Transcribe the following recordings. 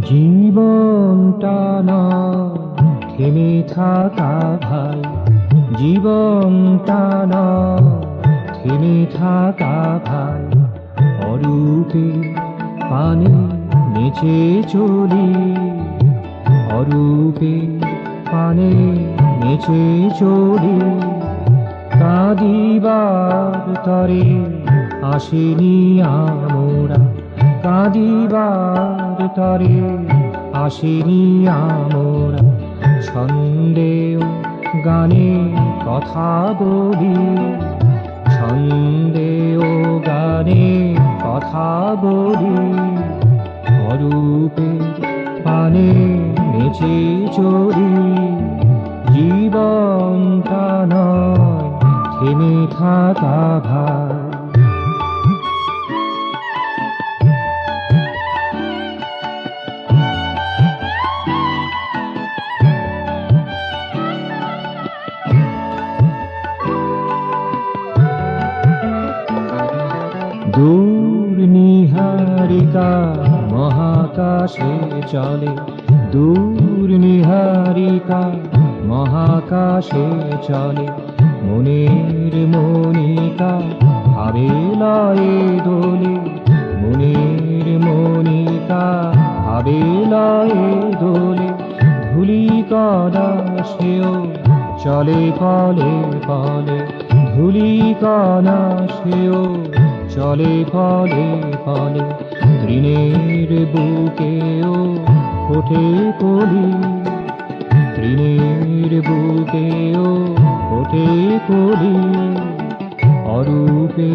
জীবনটা না থেমে থাকা ভাই, জীবনটা না থেমে থাকা ভাই। অরূপে পানে নেচে চলি, অরূপে পানে নেচে চলি। কাঁদিবার তরে আসিনি আমরা, কাঁদিবার তরে আসিনি আমরা। ছন্দে ও গানে কথা বলি, ছন্দে ও গানে কথা বলি। অরূপের পানে নেচে চলি, জীবনটা নয় থেমে থাকা ভাই। দূর নিহারিকা মহাকাশে চলে, দূর নিহারিকা মহাকাশে চলে। মনের মনিকা ভাবে লয়ে দোলে, মনের মনিকা ভাবে লয়ে দোলে। ধূলিকণা সেও চলে পলে পলে, ধূলিকণা সেও চলে পলে পলে। তৃণের বুকেও ওঠে কলি, তৃণের বুকেও ওঠে কলি। অরূপে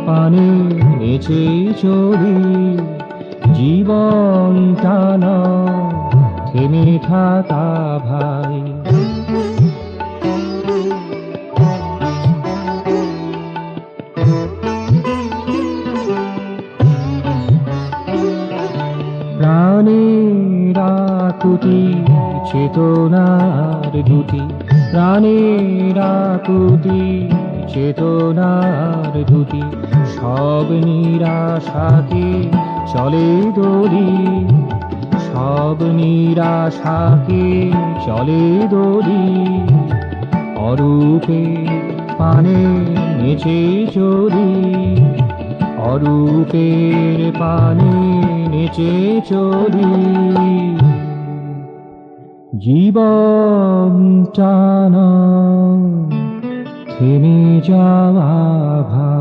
পানে নেচে চলি, জীবনটা না থেমে থাকা ভাই। প্রাণের আকুতি চেতনার দুটি, প্রাণের আকুতি চেতনার দুটি। সব নিরাশাকে চলে দোলি, সব নিরাশাকে চলে দোলি। অরূপে পানে নেচে চলি, অরূপের পানে নেচে চলি। জীবনটা না থেমে যাওয়া ভাই।